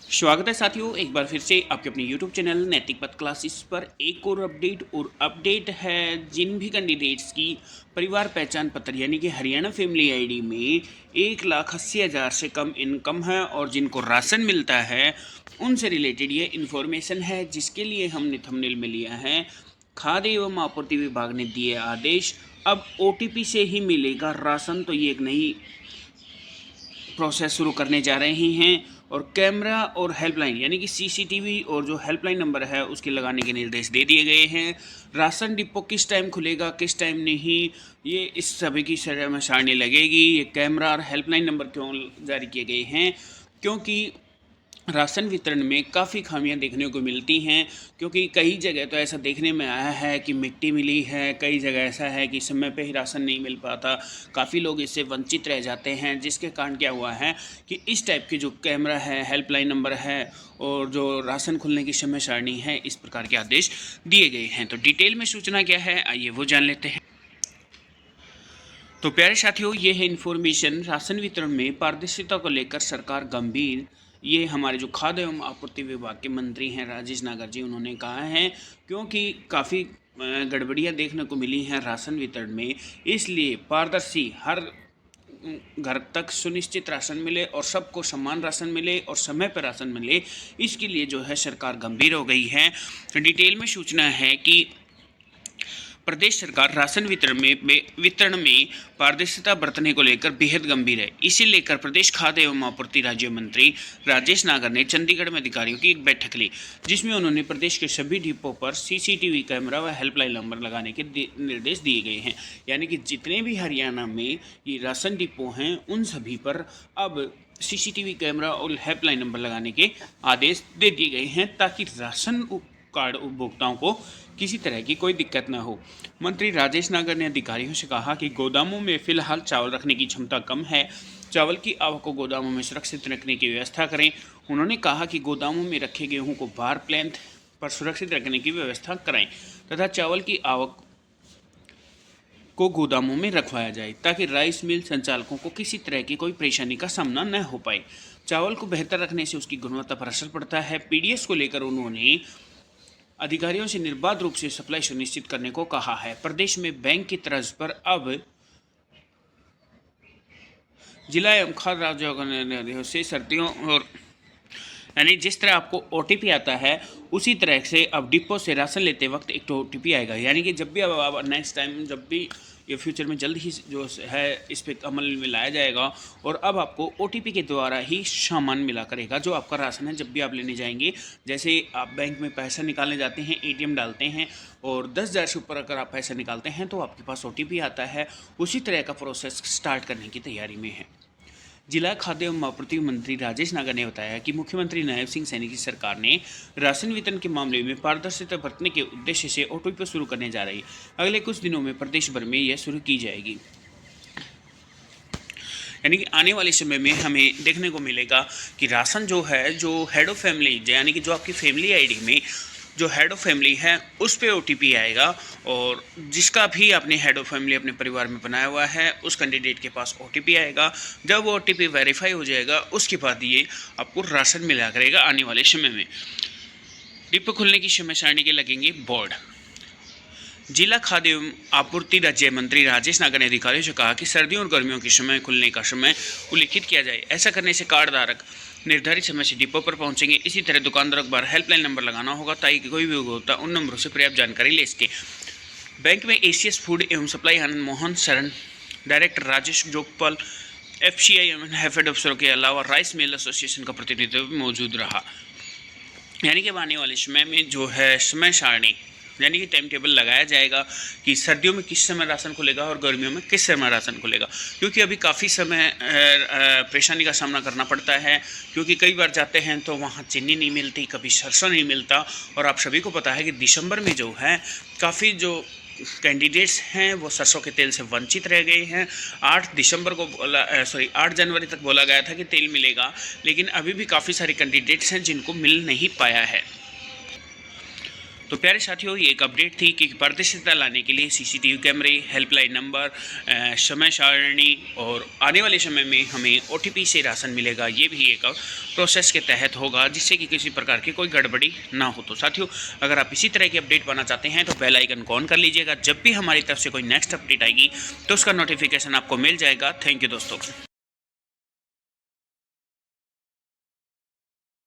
स्वागत है साथियों, एक बार फिर से आपके अपने YouTube चैनल नैतिक पथ क्लासेस पर एक और अपडेट है। जिन भी कैंडिडेट्स की परिवार पहचान पत्र यानी कि हरियाणा फैमिली आईडी में 1,80,000 से कम इनकम है और जिनको राशन मिलता है उनसे रिलेटेड ये इन्फॉर्मेशन है, जिसके लिए हमने थंबनेल में लिया है। खाद्य एवं आपूर्ति विभाग ने दिए आदेश, अब OTP से ही मिलेगा राशन। तो ये एक नई प्रोसेस शुरू करने जा रहे हैं और कैमरा और हेल्पलाइन यानी कि CCTV और जो हेल्पलाइन नंबर है उसके लगाने के निर्देश दे दिए गए हैं। राशन डिपो किस टाइम खुलेगा किस टाइम नहीं, ये इस सभी की समय सारणी लगेगी। ये कैमरा और हेल्पलाइन नंबर क्यों जारी किए गए हैं? क्योंकि राशन वितरण में काफ़ी खामियां देखने को मिलती हैं, क्योंकि कई जगह तो ऐसा देखने में आया है कि मिट्टी मिली है, कई जगह ऐसा है कि समय पे ही राशन नहीं मिल पाता, काफ़ी लोग इससे वंचित रह जाते हैं। जिसके कारण क्या हुआ है कि इस टाइप के जो कैमरा है, हेल्पलाइन नंबर है और जो राशन खुलने की समय सारणी है, इस प्रकार के आदेश दिए गए हैं। तो डिटेल में सूचना क्या है, आइए वो जान लेते हैं। तो प्यारे साथियों, ये है इन्फॉर्मेशन। राशन वितरण में पारदर्शिता को लेकर सरकार गंभीर। ये हमारे जो खाद्य एवं आपूर्ति विभाग के मंत्री हैं राजेश नागर जी, उन्होंने कहा है क्योंकि काफ़ी गड़बड़ियाँ देखने को मिली हैं राशन वितरण में, इसलिए पारदर्शी हर घर तक सुनिश्चित राशन मिले और सबको समान राशन मिले और समय पर राशन मिले, इसके लिए जो है सरकार गंभीर हो गई है। डिटेल में सूचना है कि प्रदेश सरकार राशन वितरण में पारदर्शिता बरतने को लेकर बेहद गंभीर है। इसे लेकर प्रदेश खाद्य एवं आपूर्ति राज्य मंत्री राजेश नागर ने चंडीगढ़ में अधिकारियों की एक बैठक ली, जिसमें उन्होंने प्रदेश के सभी डिपो पर CCTV कैमरा व हेल्पलाइन नंबर लगाने के निर्देश दिए गए हैं। यानी कि जितने भी हरियाणा में ये राशन डिपो हैं उन सभी पर अब CCTV कैमरा और हेल्पलाइन नंबर लगाने के आदेश दे दिए गए हैं, ताकि राशन कार्ड उपभोक्ताओं को किसी तरह की कोई दिक्कत न हो। मंत्री राजेश नागर ने अधिकारियों से कहा कि गोदामों में फिलहाल चावल रखने की क्षमता कम है, चावल की आवक को गोदामों में सुरक्षित रखने की व्यवस्था करें। उन्होंने कहा कि गोदामों में रखे गेहूं को बार प्लेंथ पर सुरक्षित रखने की व्यवस्था कराएं तथा चावल की आवक को गोदामों में रखवाया जाए, ताकि राइस मिल संचालकों को किसी तरह की कोई परेशानी का सामना न हो पाए। चावल को बेहतर रखने से उसकी गुणवत्ता पर असर पड़ता है। PDS को लेकर उन्होंने अधिकारियों से निर्बाध रूप से सप्लाई सुनिश्चित करने को कहा है। प्रदेश में बैंक की तर्ज पर अब जिला एवं खाद्य राज्यों से सर्दियों और यानी जिस तरह आपको OTP आता है उसी तरह से अब डिपो से राशन लेते वक्त एक तो OTP आएगा। यानी कि जब भी अब नेक्स्ट टाइम जब भी ये फ्यूचर में जल्द ही जो है इस पर अमल में लाया जाएगा और अब आपको OTP के द्वारा ही सामान मिला करेगा जो आपका राशन है। जब भी आप लेने जाएंगे, जैसे आप बैंक में पैसा निकालने जाते हैं, ATM डालते हैं और 10,000 से ऊपर अगर आप पैसा निकालते हैं तो आपके पास OTP आता है। उसी तरह का प्रोसेस स्टार्ट करने की तैयारी में है। जिला खाद्य एवं आपूर्ति मंत्री राजेश नागर ने बताया कि मुख्यमंत्री नायब सिंह सैनी की सरकार ने राशन वितरण के मामले में पारदर्शिता बरतने के उद्देश्य से OTP शुरू करने जा रही है। अगले कुछ दिनों में प्रदेश भर में यह शुरू की जाएगी। यानी कि आने वाले समय में हमें देखने को मिलेगा कि राशन जो है, जो हेड ऑफ फैमिली यानी कि जो आपकी फैमिली आईडी में जो हेड ऑफ फैमिली है उस पर OTP आएगा और जिसका भी आपने हेड ऑफ फैमिली अपने परिवार में बनाया हुआ है उस कैंडिडेट के पास OTP आएगा। जब वो OTP वेरीफाई हो जाएगा उसके बाद ये आपको राशन मिला करेगा। आने वाले समय में डिपो खुलने की समय सारणी के लगेंगे बोर्ड। जिला खाद्य एवं आपूर्ति राज्य मंत्री राजेश नागर ने अधिकारियों से कहा कि सर्दियों और गर्मियों के समय खुलने का समय उल्लिखित किया जाए। ऐसा करने से कार्ड धारक निर्धारित समय से डिपो पर पहुंचेंगे। इसी तरह दुकानदारों को बार हेल्पलाइन नंबर लगाना होगा ताकि कोई भी उपभोक्ता उन नंबरों से पर्याप्त जानकारी ले सके। बैंक में ACS फूड एवं सप्लाई आनंद मोहन शरण, डायरेक्टर राजेश जोगपाल, FCI एवं हेड अफसरों के अलावा राइस मिल एसोसिएशन का प्रतिनिधित्व मौजूद रहा। यानी कि आने वाले समय में जो है समय सारणी यानी कि टाइम टेबल लगाया जाएगा कि सर्दियों में किस समय राशन खुलेगा और गर्मियों में किस समय राशन खुलेगा। क्योंकि अभी काफ़ी समय परेशानी का सामना करना पड़ता है, क्योंकि कई बार जाते हैं तो वहाँ चीनी नहीं मिलती, कभी सरसों नहीं मिलता। और आप सभी को पता है कि दिसंबर में जो है काफ़ी जो कैंडिडेट्स हैं वो सरसों के तेल से वंचित रह गए हैं। 8 जनवरी तक बोला गया था कि तेल मिलेगा, लेकिन अभी भी काफ़ी सारे कैंडिडेट्स हैं जिनको मिल नहीं पाया है। तो प्यारे साथियों, ये एक अपडेट थी कि पारदर्शिता लाने के लिए सीसीटीवी कैमरे, हेल्पलाइन नंबर, समय सारणी और आने वाले समय में हमें ओटीपी से राशन मिलेगा, ये भी एक प्रोसेस के तहत होगा, जिससे कि किसी प्रकार की कोई गड़बड़ी ना हो। तो साथियों, अगर आप इसी तरह की अपडेट पाना चाहते हैं तो बेल आइकन को ऑन कर लीजिएगा। जब भी हमारी तरफ से कोई नेक्स्ट अपडेट आएगी तो उसका नोटिफिकेशन आपको मिल जाएगा। थैंक यू दोस्तों।